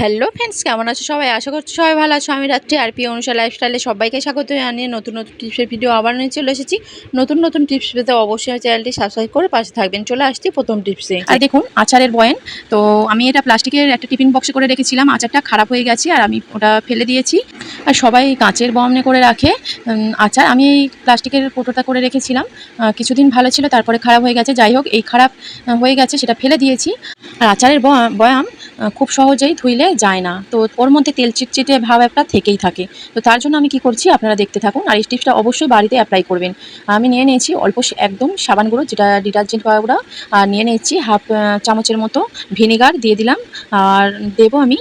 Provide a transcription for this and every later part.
Hello friends, কেমন আছো সবাই? আশা করছি সবাই ভালো আছো। আমি রাত্রি আরপি অনুষা লাইফস্টাইলে সবাইকে স্বাগত জানিয়ে নতুন নতুন টিপসের ভিডিও আবার নিয়ে চলে এসেছি। নতুন নতুন টিপস পেতে অবশ্যই চ্যানেলটি সাবস্ক্রাইব করে পাশে থাকবেন। চলে আসছি প্রথম টিপসে। আর দেখুন, আচারের বয়ান। তো আমি এটা প্লাস্টিকের একটা টিফিন বক্সে করে রেখেছিলাম। আচারটা খারাপ হয়ে গেছে আর আমি ওটা ফেলে দিয়েছি। আর সবাই কাঁচের বয়ামে করে রাখে আচার। আমি এই প্লাস্টিকের কৌটোটা করে রেখেছিলাম। কিছুদিন ভালো ছিল, তারপরে খারাপ হয়ে গেছে। যাই হোক, এই খারাপ হয়ে গেছে, সেটা ফেলে দিয়েছি। আর আচারের বয়াম খুব সহজেই ধুইলে যায় না, তো ওর মধ্যে তেল চিটচিটে ভাব একটা থেকেই থাকে। তো তার জন্য আমি কি করছি, আপনারা দেখতে থাকুন। আর এই টিপসটা অবশ্যই বাড়িতে অ্যাপ্লাই করবেন। আমি নিয়ে নিয়েছি অল্প একদম সাবান গুঁড়ো, যেটা ডিটারজেন্ট পাউডার। আর নিয়ে নিয়েছি হাফ চামচের মতো ভিনেগার দিয়ে দিলাম। আর দেবো আমি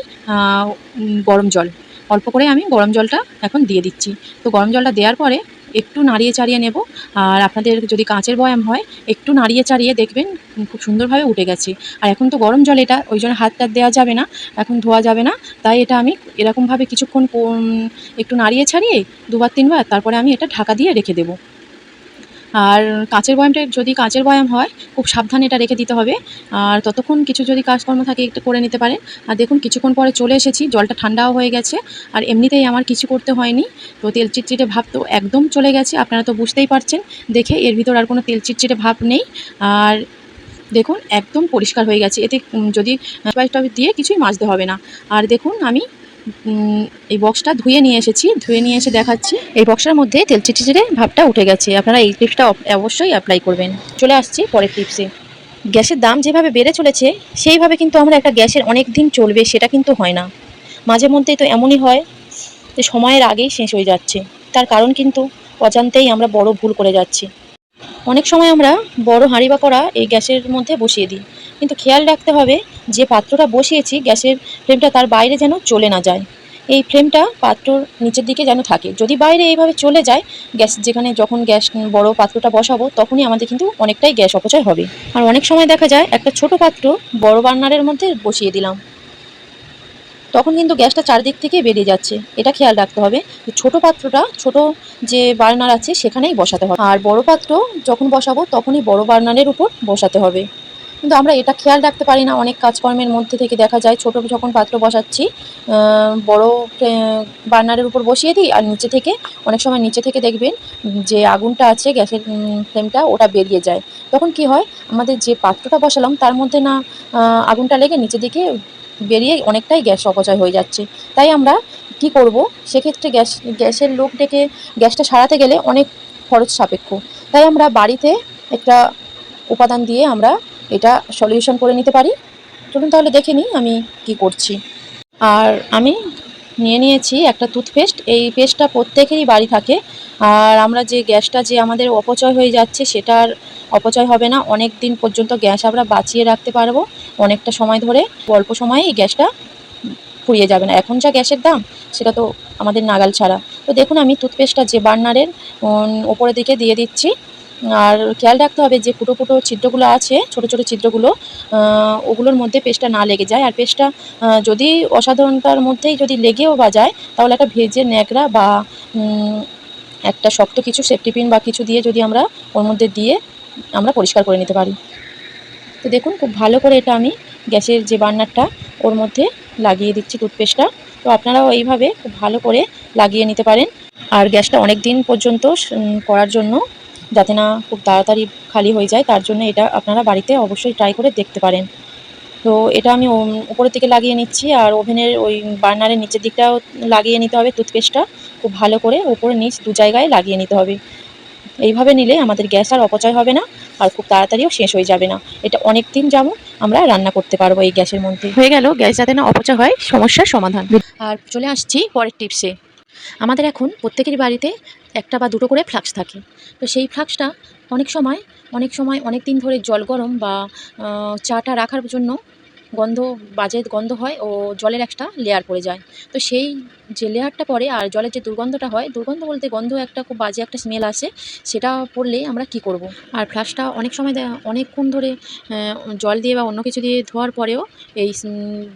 গরম জল। অল্প করে আমি গরম জলটা এখন দিয়ে দিচ্ছি। তো গরম জলটা দেওয়ার পরে একটু নাড়িয়ে চাড়িয়ে নেব। আর আপনাদের যদি কাঁচের বয়াম হয়, একটু নাড়িয়ে চাড়িয়ে দেখবেন খুব সুন্দরভাবে উঠে গেছে। আর এখন তো গরম জল, এটা ওই জন্য হাত টাত দেওয়া যাবে না, এখন ধোয়া যাবে না। তাই এটা আমি এরকমভাবে কিছুক্ষণ একটু নাড়িয়ে ছাড়িয়ে দুবার তিনবার, তারপরে আমি এটা ঢাকা দিয়ে রেখে দেবো। আর কাঁচের বয়ামটা, যদি কাঁচের বয়াম হয়, খুব সাবধানে এটা রেখে দিতে হবে। আর ততক্ষণ কিছু যদি কাজকর্ম থাকে একটু করে নিতে পারেন। আর দেখুন, কিছুক্ষণ পরে চলে এসেছি, জলটা ঠান্ডাও হয়ে গেছে। আর এমনিতেই আমার কিছু করতে হয়নি। তো তেল চিটচিটে ভাব তো একদম চলে গেছে, আপনারা তো বুঝতেই পারছেন দেখে, এর ভিতর আর কোনো তেল চিটচিটে ভাব নেই। আর দেখুন, একদম পরিষ্কার হয়ে গেছে। এতে যদি স্পাইস টাইস দিয়ে কিছুই মাজতে হবে না। আর দেখুন, আমি এই বক্সটা ধুয়ে নিয়ে এসেছি, ধুয়ে নিয়ে এসে দেখাচ্ছি। এই বক্সের মধ্যে তেল চিটচিটে ভাবটা উঠে গেছে। আপনারা এই টিপসটা অবশ্যই অ্যাপ্লাই করবেন। চলে আসছি পরের টিপসে। গ্যাসের দাম যেভাবে বেড়ে চলেছে, সেইভাবে কিন্তু আমরা একটা গ্যাসের অনেক দিন চলবে সেটা কিন্তু হয় না। মাঝে মধ্যেই তো এমনই হয় যে সময়ের আগেই শেষ হয়ে যাচ্ছে। তার কারণ কিন্তু অজান্তেই আমরা বড় ভুল করে যাচ্ছি। অনেক সময় আমরা বড় হাঁড়ি বা কড়া এই গ্যাসের মধ্যে বসিয়ে দিই, কিন্তু খেয়াল রাখতে হবে যে পাত্রটা বসিয়েছি গ্যাসের ফ্লেমটা তার বাইরে যেন চলে না যায়। এই ফ্লেমটা পাত্রর নিচের দিকে যেন থাকে। যদি বাইরে এইভাবে চলে যায় গ্যাস, যেখানে যখন গ্যাস বড় পাত্রটা বসাবো, তখনই আমাদের কিন্তু অনেকটাই গ্যাস অপচয় হবে। আর অনেক সময় দেখা যায় একটা ছোট পাত্র বড় বার্নারের মধ্যে বসিয়ে দিলাম, তখন কিন্তু গ্যাসটা চারদিক থেকে বেরিয়ে যাচ্ছে। এটা খেয়াল রাখতে হবে যে ছোট পাত্রটা, ছোট যে বার্নার আছে সেখানেই বসাতে হবে। আর বড় পাত্র যখন বসাবো তখনই বড় বার্নারের উপর বসাতে হবে। কিন্তু আমরা এটা খেয়াল রাখতে পারি না। অনেক কাজকর্মের মধ্যে থেকে দেখা যায় ছোট যখন পাত্র বসাচ্ছি, বড় বার্নারের উপর বসিয়ে দিই, আর নিচে থেকে অনেক সময় নিচে থেকে দেখবেন যে আগুনটা আছে গ্যাসের ফ্লেমটা, ওটা বেরিয়ে যায়। তখন কি হয়, আমাদের যে পাত্রটা বসালাম তার মধ্যে না আগুনটা লেগে নিচে দিকে বেরিয়ে অনেকটাই গ্যাস অপচয় হয়ে যাচ্ছে। তাই আমরা কি করব, সেক্ষেত্রে গ্যাসের লোক ডেকে গ্যাসটা সারাতে গেলে অনেক খরচ সাপেক্ষ। তাই আমরা বাড়িতে একটা উপাদান দিয়ে আমরা এটা সলিউশন করে নিতে পারি। চলুন তাহলে দেখে নিই আমি কি করছি। আর আমি নিয়ে নিয়েছি একটা টুথপেস্ট। এই পেস্টটা প্রত্যেকেরই বাড়ি থাকে। আর আমরা যে গ্যাসটা যে আমাদের অপচয় হয়ে যাচ্ছে, সেটার অপচয় হবে না। অনেক দিন পর্যন্ত গ্যাস আমরা বাঁচিয়ে রাখতে পারবো, অনেকটা সময় ধরে। অল্প সময়ে এই গ্যাসটা ফুরিয়ে যাবে না। এখন যা গ্যাসের দাম, সেটা তো আমাদের নাগাল ছাড়া। তো দেখুন, আমি টুথপেস্টটা যে বার্নারের ওপরের দিকে দিয়ে দিচ্ছি। আর খেয়াল রাখতে হবে যে ফুটো ফুটো ছিদ্রগুলো আছে, ছোট ছোট ছিদ্রগুলো, ওগুলোর মধ্যে পেস্টটা না লেগে যায়। আর পেস্টটা যদি অসাধারণতার মধ্যেই যদি লেগেও বা যায়, তাহলে একটা ভেজে ন্যাকড়া বা একটা শক্ত কিছু সেফটি পিন বা কিছু দিয়ে যদি আমরা ওর মধ্যে দিয়ে আমরা পরিষ্কার করে নিতে পারি। তো দেখুন, খুব ভালো করে এটা আমি গ্যাসের যে বার্নারটা, ওর মধ্যে লাগিয়ে দিচ্ছি টুথপেস্টটা। তো আপনারাও এইভাবে খুব ভালো করে লাগিয়ে নিতে পারেন। আর গ্যাসটা অনেক দিন পর্যন্ত করার জন্য, যাতে না খুব তাড়াতাড়ি খালি হয়ে যায়, তার জন্য এটা আপনারা বাড়িতে অবশ্যই ট্রাই করে দেখতে পারেন। তো এটা আমি উপরের দিকে লাগিয়ে নিচ্ছি। আর ওভেনের ওই বার্নারের নিচের দিকটাও লাগিয়ে নিতে হবে টুথপেস্টটা। খুব ভালো করে উপরে নিচ দু জায়গায় লাগিয়ে নিতে হবে। এইভাবে নিলে আমাদের গ্যাস আর অপচয় হবে না, আর খুব তাড়াতাড়িও শেষ হয়ে যাবে না। এটা অনেক দিন যেমন আমরা রান্না করতে পারবো এই গ্যাসের মধ্যে। হয়ে গেল গ্যাস যাতে না অপচয় হয়, সমস্যার সমাধান। আর চলে আসছি পরের টিপসে। আমাদের এখন প্রত্যেকেরই বাড়িতে একটা বা দুটো করে ফ্লাক্স থাকে। তো সেই ফ্লাক্সটা অনেক সময় অনেক দিন ধরে জল গরম বা চাটা রাখার জন্য বাজে গন্ধ হয়, ও জলের একটা লেয়ার পড়ে যায়। তো সেই যে লেয়ারটা পড়ে আর জলের যে দুর্গন্ধটা হয়, দুর্গন্ধ বলতে গন্ধ, একটা খুব বাজে একটা স্মেল আসে, সেটা পড়লে আমরা কি করব। আর ফ্লাশটা অনেক সময় অনেকক্ষণ ধরে জল দিয়ে বা অন্য কিছু দিয়ে ধোয়ার পরেও এই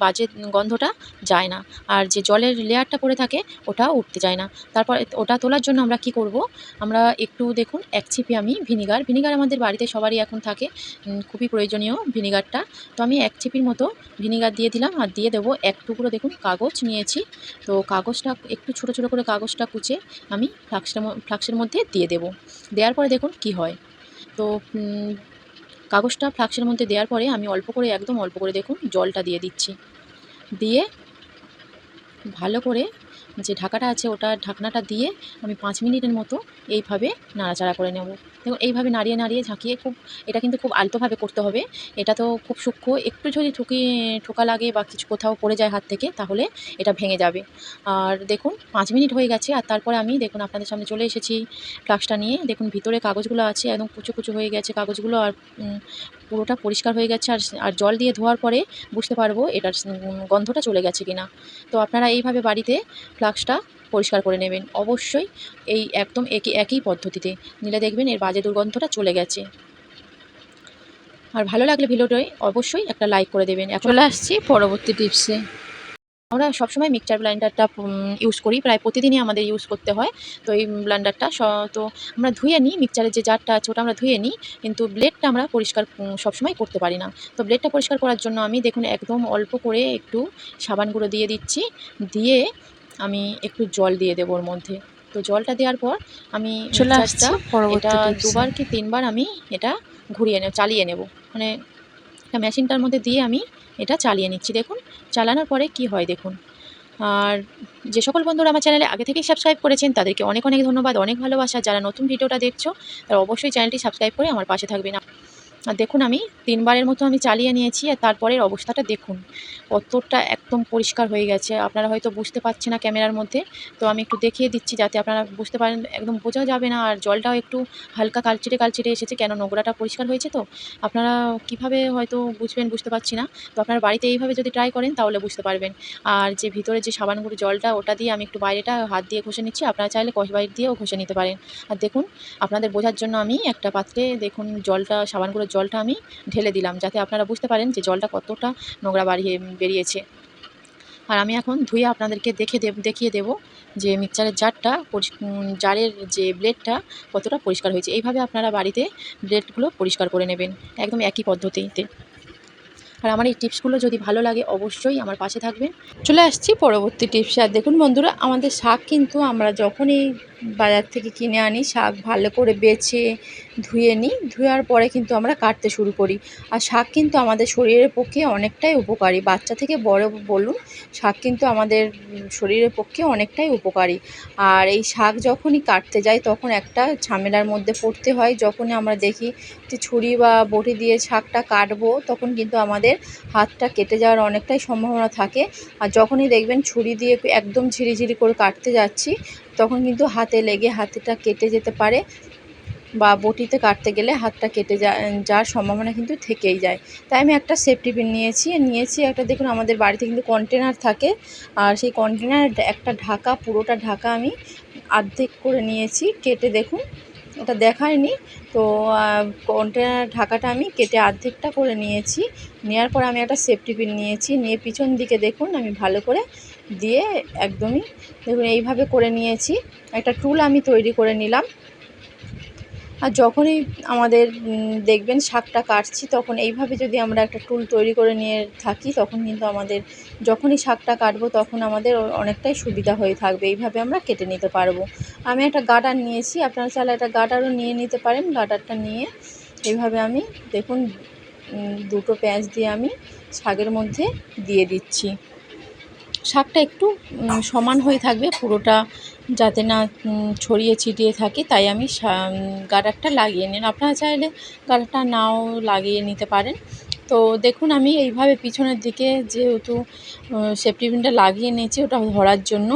বাজে গন্ধটা যায় না। আর যে জলের লেয়ারটা পড়ে থাকে, ওটা উঠতে যায় না। তারপর ওটা তোলার জন্য আমরা কি করব, আমরা একটু দেখুন, এক ছিপি আমি ভিনিগার আমাদের বাড়িতে সবারই এখন থাকে, খুবই প্রয়োজনীয় ভিনিগারটা। তো আমি এক ছিপির মতো মতো ভিনিগার দিয়ে দিলাম, আর দিয়ে দেবো এক টুকরো দেখুন কাগজ নিয়েছি। তো কাগজটা একটু ছোট ছোট করে কাগজটা কুচে আমি ফ্লাক্সের মধ্যে দিয়ে দেব। দেওয়ার পরে দেখুন কি হয়। তো কাগজটা ফ্লাক্সের মধ্যে দেওয়ার পরে আমি অল্প করে, একদম অল্প করে দেখুন জলটা দিয়ে দিচ্ছি। দিয়ে ভালো করে যে ঢাকাটা আছে ওটা, ঢাকনাটা দিয়ে আমি 5 মিনিটের মতো এইভাবে নাড়াচাড়া করে নেব। দেখুন এইভাবে নাড়িয়ে নাড়িয়ে ঝাঁকিয়ে, এটা কিন্তু খুব আলতোভাবে করতে হবে। এটা তো খুব সূক্ষ্ম, একটু যদি ঠোকা লাগে বা কিছু কোথাও পড়ে যায় হাত থেকে, তাহলে এটা ভেঙে যাবে। আর দেখুন 5 মিনিট হয়ে গেছে, আর তারপরে আমি দেখুন আপনাদের সামনে চলে এসেছি ফ্লাক্সটা নিয়ে। দেখুন ভিতরে কাগজগুলো আছে, একদম কুচো কুচো হয়ে গেছে কাগজগুলো, আর পুরোটা পরিষ্কার হয়ে গেছে। আর জল দিয়ে ধোয়ার পরে বুঝতে পারবো এটার গন্ধটা চলে গেছে কিনা। তো আপনারা এইভাবে বাড়িতে ফ্লাক্সটা পরিষ্কার করে নেবেন অবশ্যই, এই একদম একই পদ্ধতিতে নিলে দেখবেন এর বাজে দুর্গন্ধটা চলে গেছে। আর ভালো লাগলে ভিডিওটায় অবশ্যই একটা লাইক করে দেবেন। এখন চলে আসছি পরবর্তী টিপসে। আমরা সবসময় মিক্সচার ব্লেন্ডারটা ইউজ করি, প্রায় প্রতিদিনই আমাদের ইউজ করতে হয়। তো এই ব্লেন্ডারটা তো আমরা ধুয়ে নিই, মিক্সচারের যে জারটা আছে ওটা আমরা ধুয়ে নিই, কিন্তু ব্লেডটা আমরা পরিষ্কার সবসময় করতে পারি না। তো ব্লেডটা পরিষ্কার করার জন্য আমি দেখুন একদম অল্প করে একটু সাবান গুঁড়ো দিয়ে দিচ্ছি। দিয়ে আমি একটু জল দিয়ে দেবো ওর মধ্যে। তো জলটা দেওয়ার পর আমি চলে আসছি এটা পরবর্তী 2বার কি 3বার আমি এটা চালিয়ে নেব। মানে মেশিনটার মধ্যে দিয়ে আমি এটা চালিয়ে নিচ্ছি। দেখুন চালানোর পরে কি হয় দেখুন। আর যে সকল বন্ধুরা আমার চ্যানেলে আগে থেকেই সাবস্ক্রাইব করেছেন তাদেরকে অনেক অনেক ধন্যবাদ, অনেক ভালোবাসা। যারা নতুন ভিডিওটা দেখছো তারা অবশ্যই চ্যানেলটি সাবস্ক্রাইব করে আমার পাশে থাকবেন। আর দেখুন আমি 3বারের মতো আমি চালিয়ে নিয়েছি, আর তারপরের অবস্থাটা দেখুন কতটা একদম পরিষ্কার হয়ে গেছে। আপনারা হয়তো বুঝতে পারছেন না ক্যামেরার মধ্যে, তো আমি একটু দেখিয়ে দিচ্ছি যাতে আপনারা বুঝতে পারেন। একদম বোঝা যাবে না, আর জলটাও একটু হালকা কালচেটে কালচেটে এসেছে, কেন নোংরাটা পরিষ্কার হয়েছে। তো আপনারা কিভাবে হয়তো বুঝবেন বুঝতে পারছি না। তো আপনারা বাড়িতে এইভাবে যদি ট্রাই করেন তাহলে বুঝতে পারবেন। আর যে ভিতরে যে সাবান গুঁড়ো জলটা, ওটা দিয়ে আমি একটু বাইরেটা হাত দিয়ে ঘষে নিচ্ছি, আপনারা চাইলে কসবাইট দিয়েও ঘষে নিতে পারেন। আর দেখুন আপনাদের বোঝার জন্য আমি একটা পাত্রে দেখুন সাবান গুঁড়োর জলটা আমি ঢেলে দিলাম, যাতে আপনারা বুঝতে পারেন যে জলটা কতটা নোংরা বেরিয়েছে। আর আমি এখন ধুয়ে আপনাদেরকে দেখিয়ে দেব যে মিক্সচারের জারের যে ব্লেডটা কতটা পরিষ্কার হয়েছে। এইভাবে আপনারা বাড়িতে ব্লেডগুলো পরিষ্কার করে নেবেন, একদম একই পদ্ধতিতে। আর আমার এই টিপসগুলো যদি ভালো লাগে অবশ্যই আমার পাশে থাকবেন। চলে আসছি পরবর্তী টিপসে। আর দেখুন বন্ধুরা, আমাদের শাক কিন্তু আমরা যখনই বাজার থেকে কিনে আনি, শাক ভালো করে বেছে ধুয়ে নিই, ধোয়ার পরে কিন্তু আমরা কাটতে শুরু করি। আর শাক কিন্তু আমাদের শরীরের পক্ষে অনেকটাই উপকারী, বাচ্চা থেকে বড় বলুন, শাক কিন্তু আমাদের শরীরের পক্ষে অনেকটাই উপকারী। আর এই শাক যখনই কাটতে যাই তখন একটা ঝামেলার মধ্যে পড়তে হয়। যখনই আমরা দেখি যে ছুরি বা বটি দিয়ে শাকটা কাটবো, তখন কিন্তু আমাদের হাতটা কেটে যাওয়ার অনেকটাই সম্ভাবনা থাকে। আর যখনই দেখবেন ছুরি দিয়ে একদম ঝিরিঝিরি করে কাটতে যাচ্ছি, তখন কিন্তু হাতে লেগে হাতটা কেটে যেতে পারে, বা বটিতে কাটতে গেলে হাতটা কেটে যাওয়ার সম্ভাবনা কিন্তু থেকেই যায়। তাই আমি একটা সেফটি পিন নিয়েছি একটা। দেখুন আমাদের বাড়িতে কিন্তু কন্টেনার থাকে, আর সেই কন্টেনার একটা ঢাকা, পুরোটা ঢাকা আমি অর্ধেক করে নিয়েছি কেটে। দেখুন এটা দেখায়নি, তো কন্টেনার ঢাকাটা আমি কেটে অর্ধেকটা করে নিয়েছি। নেওয়ার পর আমি একটা সেফটি পিন নিয়ে পিছন দিকে দেখুন আমি ভালো করে দিয়ে একদমই দেখুন এইভাবে করে নিয়েছি। একটা টুল আমি তৈরি করে নিলাম। আর যখনই আমাদের দেখবেন শাকটা কাটছি, তখন এইভাবে যদি আমরা একটা টুল তৈরি করে নিয়ে থাকি, তখন কিন্তু আমাদের যখনই শাকটা কাটবো তখন আমাদের অনেকটাই সুবিধা হয়ে থাকবে। এইভাবে আমরা কেটে নিতে পারবো। আমি একটা গার্ডার নিয়েছি, আপনারা চাইলে একটা গার্ডারও নিয়ে নিতে পারেন। গার্ডারটা নিয়ে এইভাবে আমি দেখুন দুটো পেঁয়াজ দিয়ে আমি শাকের মধ্যে দিয়ে দিচ্ছি। শাকটা একটু সমান হয়ে থাকবে পুরোটা, যাতে না ছড়িয়ে ছিটিয়ে থাকে, তাই আমি গার্ডারটা লাগিয়ে নিন। আপনারা চাইলে গার্ডারটা নাও লাগিয়ে নিতে পারেন। তো দেখুন আমি এইভাবে পিছনের দিকে যেহেতু সেফটি পিনটা লাগিয়ে নিয়েছি ওটা ধরার জন্য,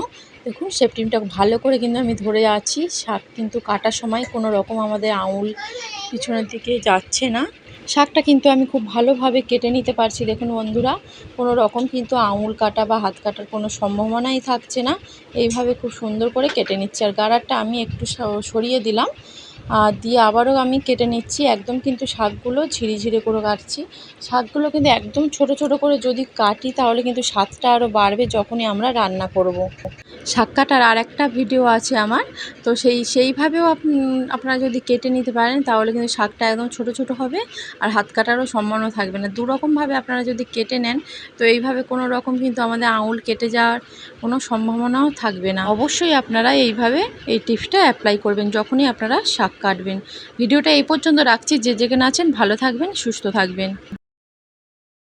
দেখুন সেফটি পিনটা ভালো করে কিন্তু আমি ধরে আছি। শাক কিন্তু কাটার সময় কোনো রকম আমাদের আঙুল পিছনের দিকে যাচ্ছে না। শাকটা কিন্তু আমি খুব ভালোভাবে কেটে নিতে পারছি। দেখুন বন্ধুরা, কোনো রকম কিন্তু আঙুল কাটা বা হাত কাটার কোনো সম্ভাবনাই থাকছে না। এইভাবে খুব সুন্দর করে কেটে নিচ্ছি। আর গাড়ারটা আমি একটু সরিয়ে দিলাম, দিয়ে আবারও আমি কেটে নিচ্ছি। একদম কিন্তু শাকগুলো ঝিরিঝিরি করে কাটছি। শাকগুলো কিন্তু একদম ছোট ছোট করে যদি কাটি তাহলে কিন্তু স্বাদটা আরও বাড়বে যখনই আমরা রান্না করব। শাক কাটার আর একটা ভিডিও আছে আমার, তো সেইভাবেও আপনারা যদি কেটে নিতে পারেন তাহলে কিন্তু শাকটা একদম ছোট ছোট হবে আর হাত কাটারও সম্ভাবনা থাকবে না। দুরকমভাবে আপনারা যদি কেটে নেন তো এইভাবে কোনো রকম কিন্তু আমাদের আঙুল কেটে যাওয়ার কোনো সম্ভাবনাও থাকবে না। অবশ্যই আপনারা এইভাবে এই টিপসটা অ্যাপ্লাই করবেন যখনই আপনারা শাক কাটবেন। ভিডিওটা এই পর্যন্ত রাখছি, যে যেখানে আছেন ভালো থাকবেন, সুস্থ থাকবেন।